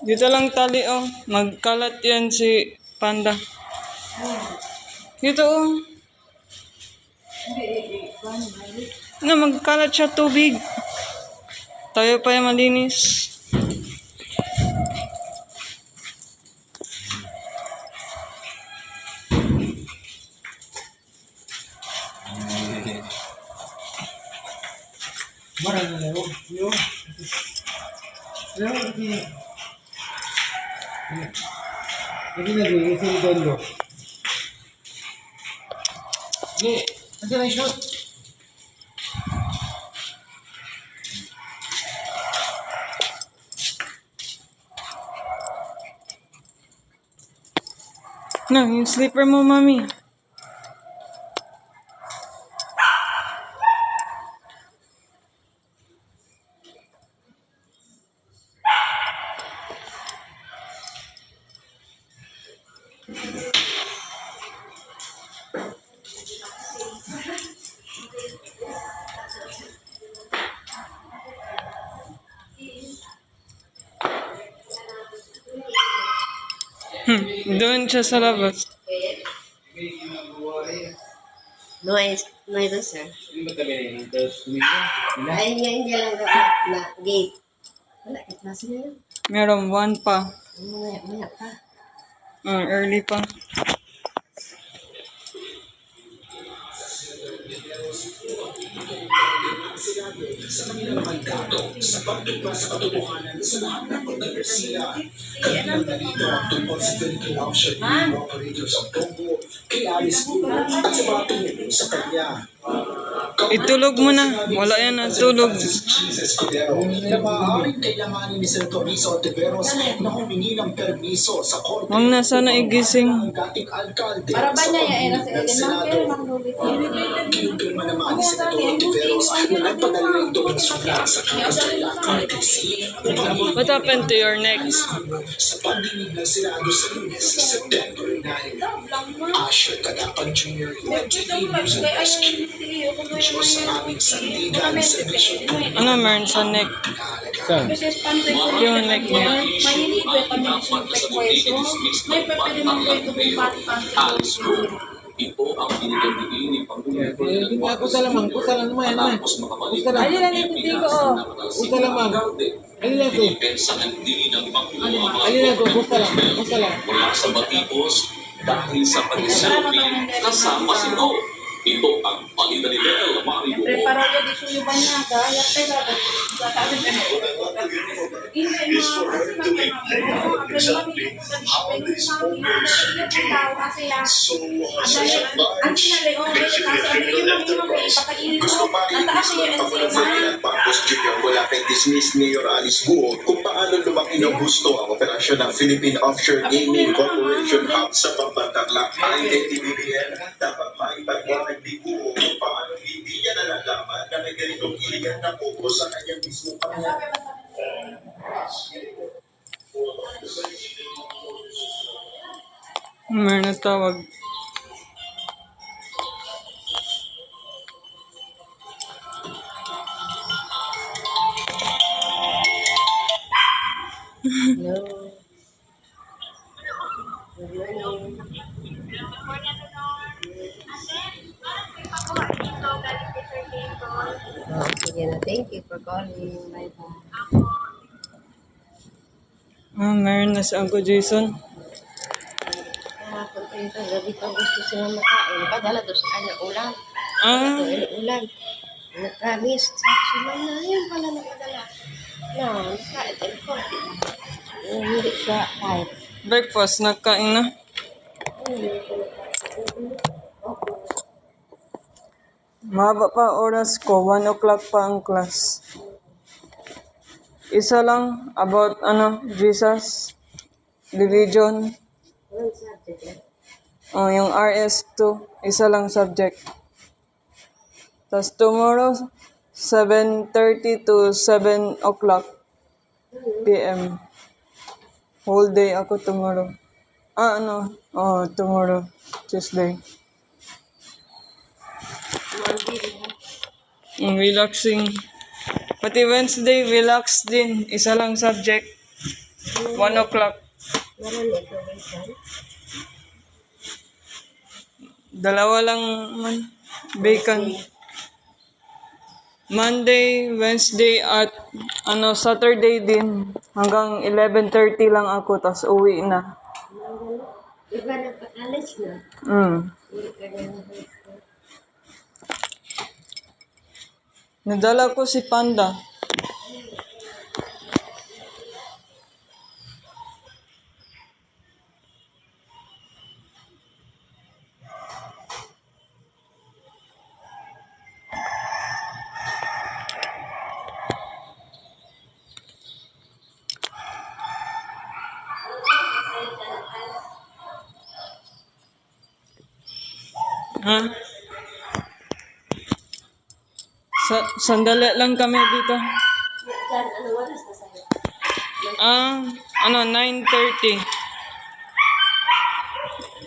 Dito lang tali, oh. Magkalat yan si Panda. Dito, oh. Magkalat siya tubig. Tayo pa yung malinis. Marami na yun. Yun. Hindi na din, ito yung dondo. Hindi, nandiyan na yung shot. Yung slipper mo, mami. Doon siya sa labas. No hay dos, sir. Ay, hindi lang na gate. Wala, klase na yun. Meron 1 pa. Maya pa. Early pa. Sa kanilang mandato sa pagtugma sa katotohanan sa lahat ng kontrobersiya. Kabilang na dito ang tungkol sa Philippine Offshore Drilling Operators of Congo, kay Alice Guo at sa mga tumulong sa kanya. Itulog mo na. Wala yan ang tulog. Jesus Cordero na maaaring kailanganin ni Senator Risa Ontiveros na humingi ng permiso sa korte. Huwag na sana igising. Ang dating alkalde Para ba sa niya yan? pamilya ng Senado. Kinupirma naman ni Senator Ontiveros na nagpadala na ito ng sulat sa Kapasala Courtesy. What happened to your neck? Sa pagdinig ng Senado sa Lunes, September 9. Asher Cadapan Jr. NGA News and Rescue. Diyos sa aming sandigan sa mission ko. Ano meron sa neck? Saan? Yung neck niya. Ito ang pinagagawin ni Pangulong Hindi nga, kusa lamang. Kusa lang naman. Tapos makabalik Kusa lang. Ayun lang yung titig ko, oh. Kusa lamang. Ayun lang to. Pinipensahan din ng Pangulong ang mga Ayun lang to. Kusa lang. Kusa lang. mula sa Batipos dahil sa pag-selfie kasama si Go. Ito ang palitan ni Bel Mario. Preparado di suyo ba niya ka? Yak tayo Is for her to inhale exactly how these owners became so basically Gusto pa rin ng Ferdinand Marcos Jr. mula kay dismissed Mayor Alice Guo kung paano lumaki ng gusto ang operasyon ng Philippine Offshore Gaming Corporation Hub sa Pambantarlac. Ayon kay TVBN, dapat maipagwakay ni Guo kung paano hindi niya nalalaman na may ganitong iligan na pogo sa kanyang mismo pamilya. Meron na tawag. Hello. Good morning. Oh, sige na. Thank you for calling. Bye-bye. Meron na si Uncle Jason. Kahapon ko ito. Gabi pa gusto sila makain. Padala doon sa kanya ulam. Ah, Ito, ulam. Nag-promise. Sabi sila na, yun pala napadala. No, nakain. Coffee. Hindi siya kahit. breakfast. Nagkain na. Mahaba pa oras ko. 1 o'clock pa ang class. Isa lang about Jesus, religion. Anong subject yan? Yung RS2, isa lang subject. Tapos tomorrow, 7:30 to 7 o'clock PM. Whole day ako tomorrow. Tomorrow, Tuesday. Relaxing. Pati Wednesday, relax din. Isa lang subject. 1 o'clock. Meron ito, Vincent. Dalawa lang man. Bacon. Monday, Wednesday, at Saturday din. Hanggang 11:30 lang ako, tas uwi na. Iba na pa-college na. Hindi ka na Nadala ko si Panda. Ha? Sandali lang kami dito. Diyan, ano oras na sa'yo? 9:30.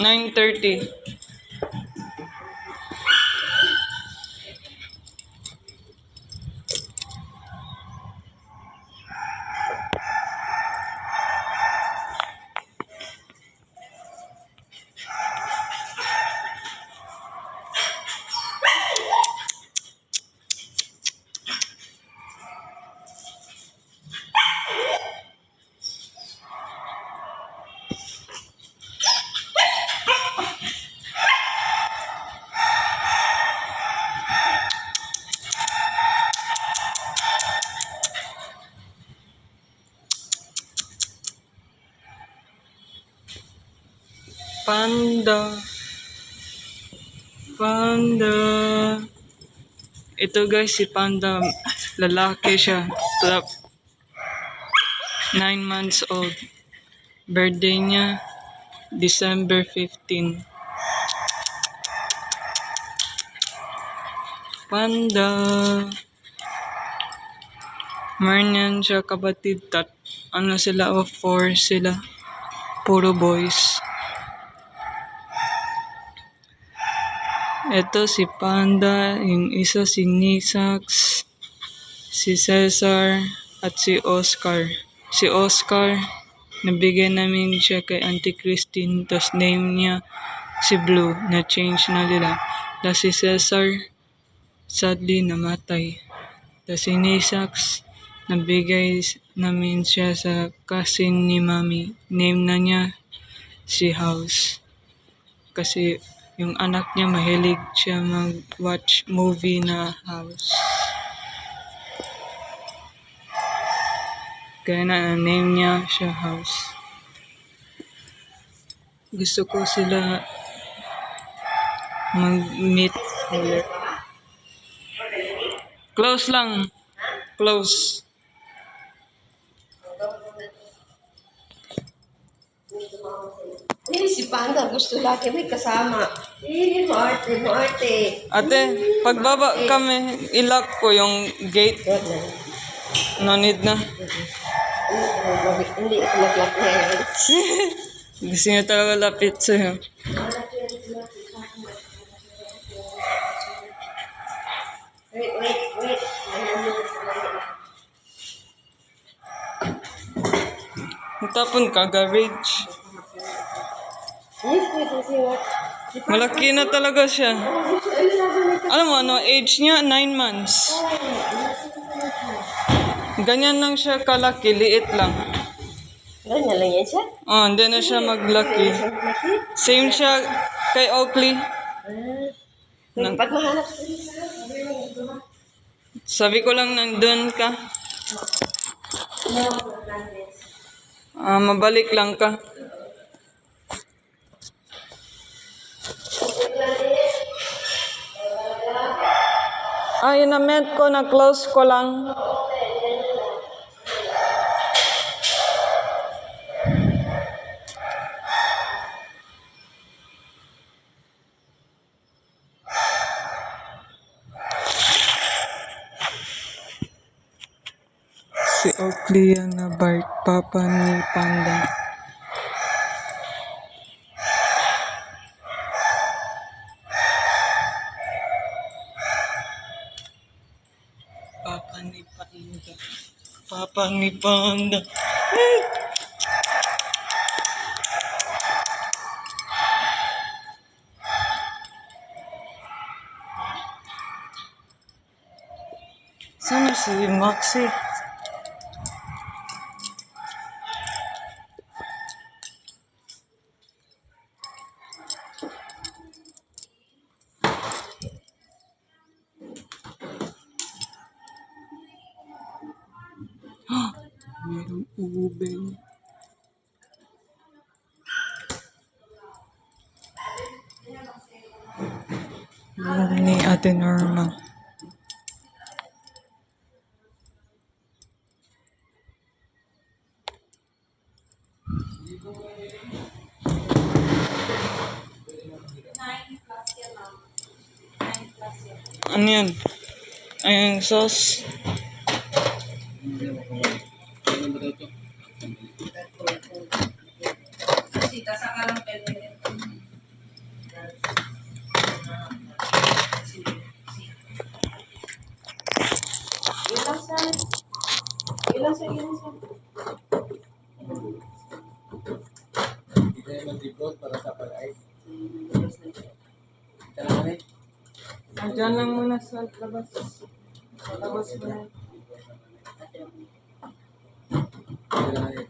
9:30. Panda. Panda. Ito guys, si Panda. Lalaki siya. 9 months old. Birthday niya, December 15. Panda. Marnian siya kapatid. Sila? 4 sila. Puro boys. Ito si Panda, yung isa si Nisax, si Cesar, at si Oscar. Si Oscar, nabigay namin siya kay Auntie Christine, tapos name niya si Blue, na-change na nila. Tapos si Cesar, sadly namatay. Tapos si Nisax, nabigay namin siya sa cousin ni Mami. Name na niya si House. Kasi yung anak niya mahilig siya mag-watch movie na House. Kaya na-name niya siya House. Gusto ko sila mag-meet ulit. Close lang. Close. Hindi, si Panda gusto lagi may kasama. Hindi, maarte. Ate, pagbaba kami, ilock ko yung gate. Wag na. No need na. Hindi ako mag-lock na yan. Gusto niya talaga lapit sa'yo. Wait. Tapon ka, garbage. Malaki na talaga siya. Alam mo, age niya, 9 months. Ganyan lang siya kalaki, liit lang. Ganyan lang yan siya? Hindi na siya maglaki. Same siya kay Oakley. Pag mahanap Sabi ko lang nandun ka. Mabalik lang ka. Yun na meant ko na close ko lang. Si Oakley na Bart, papa ni Panda. Papa ni hawakan ni Panda. Sana si Maxi? Mayroong ube. Alam ni Ate Norma. Ano yan? Ayun, sauce. Sita sa kalang pwede. Ilang sa? Ilang sa? Hindi tayo mag-report para sa pag-ice. Kailangan eh. Andiyan lang muna sa labas. Sa labas mo na. Kailangan eh.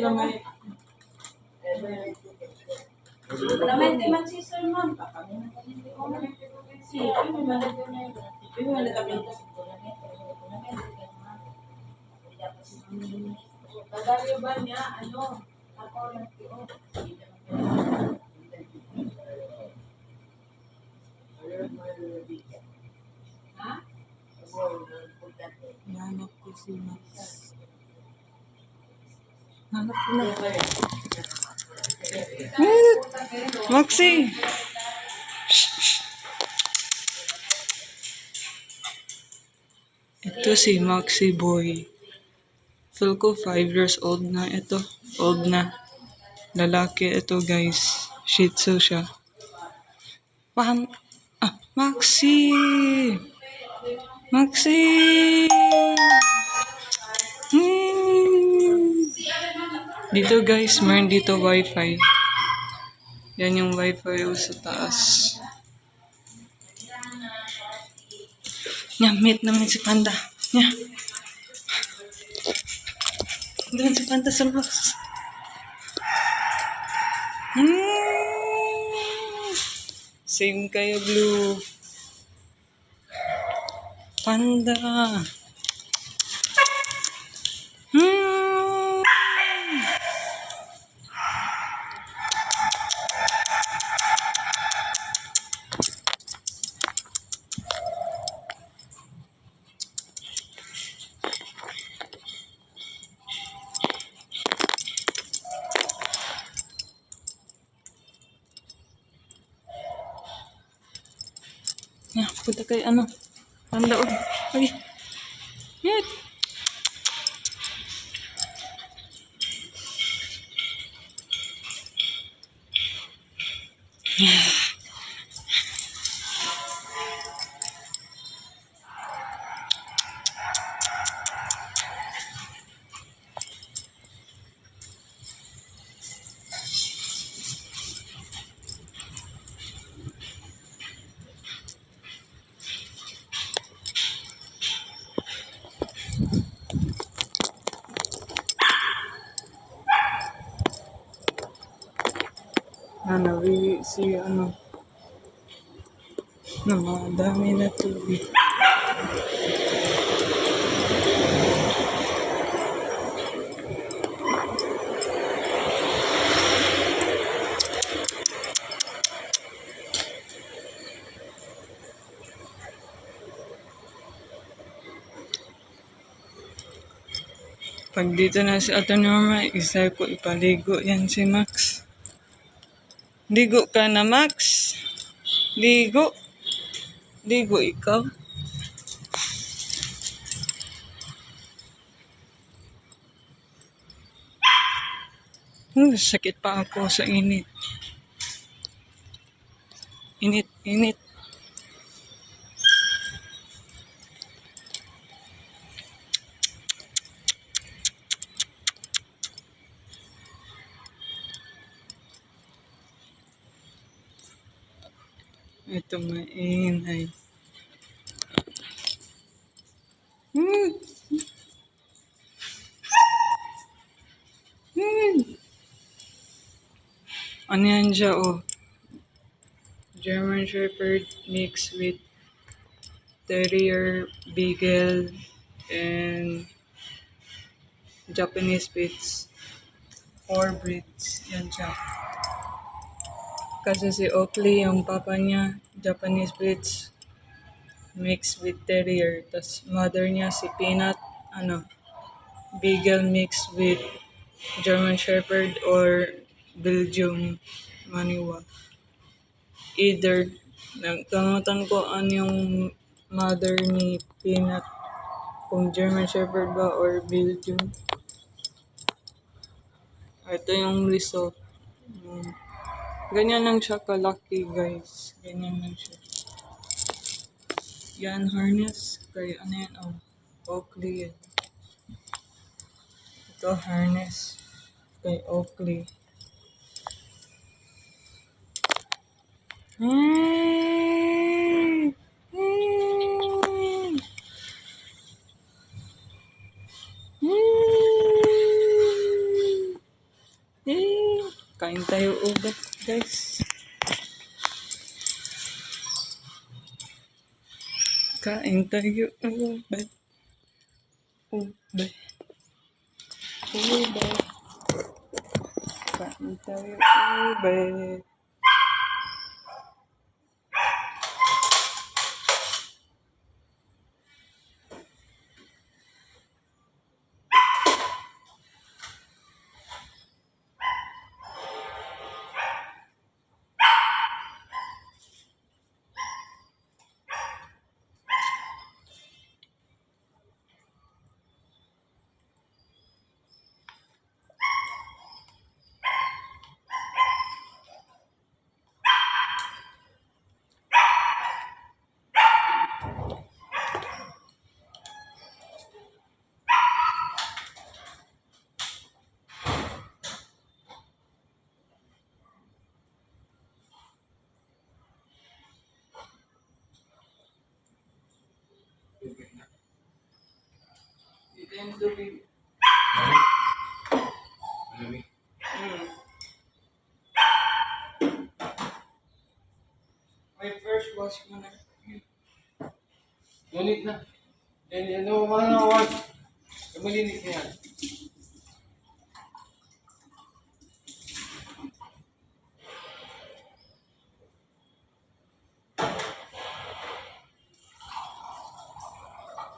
Lamay. Lamenti man si Sir Ma'am. Siya, may malagay na yun. May malagay na yun. Bagalyo ba niya, ano? Ako lang tiyo. Ha? Hanap ko si Max. Hanap ko na. Maxi! Ito si Maxi Boy. Feel ko 5 years old na ito. Old na. Lalaki ito guys. Shih Tzu siya. Maxi! Maxi! Dito guys, meron dito wifi. Yan yung wifi sa taas. Nya, meet namin si Panda. Nya. Doon si Panda sa labas. Same kayo, Blue. Panda. Ya, punta kay ano. Panda, oh. Ay. Yet. Nawi si ano. Namadami na tubig. Pag dito na si Ate Norma, isa ko ipaligo yan si Max. Ligo ka na, Max. Ligo. Ligo ikaw. Sakit pa ako sa init. Init, init. Ito maingay. Hmm. Hmm. Ano yan siya, oh? German Shepherd mixed with Terrier, Beagle, and Japanese Spitz. 4 breeds. Yan siya. Kasi si Oakley, yung papa niya, Japanese Spitz, mixed with Terrier. Tapos mother niya si Peanut, Beagle mixed with German Shepherd or Belgium Maniwa. Either, nagkamutan ko ano yung mother ni Peanut, kung German Shepherd ba or Belgium. Ito yung result. Ganyan lang siya kalaki, guys. Ganyan lang siya. Yan, harness. Kaya ano yan, oh. Oakley yan. Ito, harness. Kay Oakley. Hey! Hey! Hey! Kain tayo ugat, guys. Kain tayo ugat. Ugat. Ugat. Kain tayo ugat. Ito yung tubig. May first wash mo na. Ngunit na. Ano mga wash? Malinis na yan.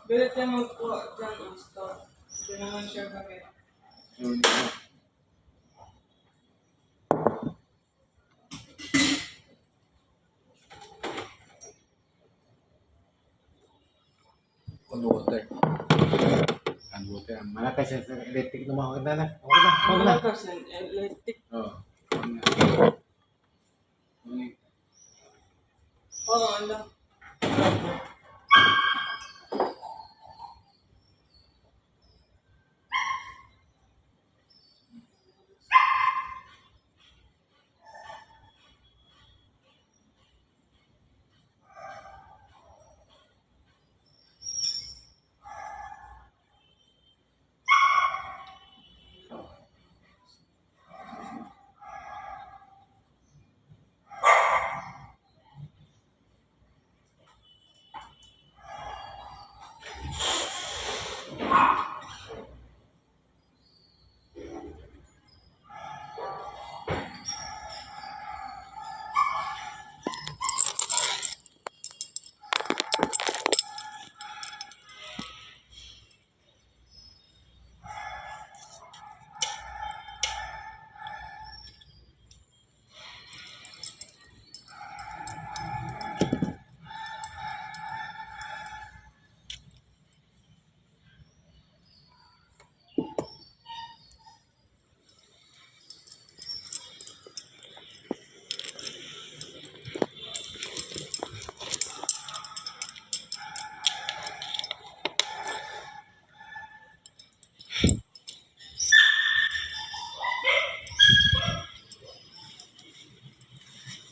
Bilit tayo magkuha dyan ang store. Hindi naman siya gamit. Cold water. Cold water. Malakas yan sa electric na mga na. Okay na. Ang Okay na. lakas ng electric. Oo. Oo, ang lakas.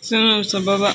Sunod sa baba.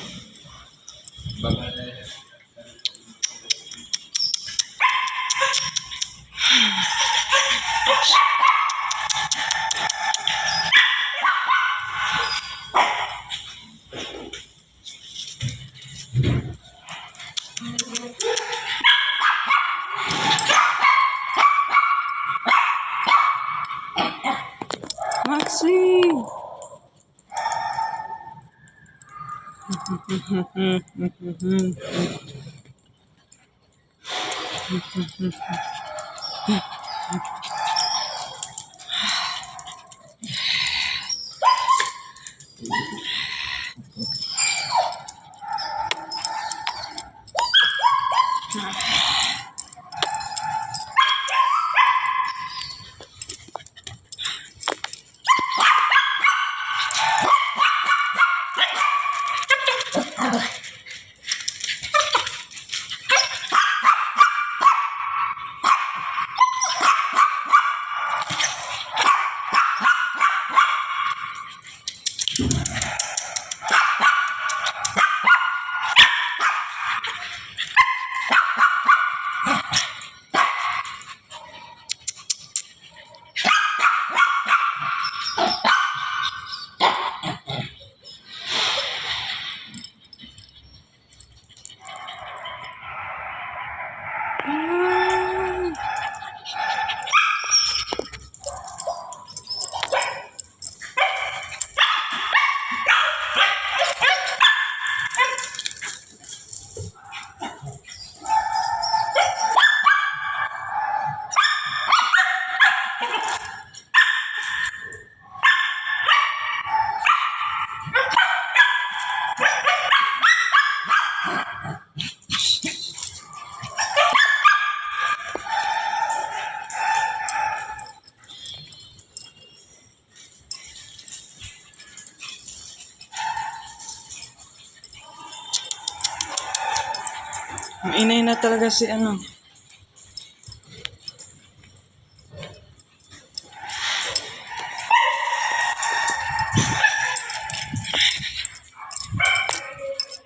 Inay na talaga si ano.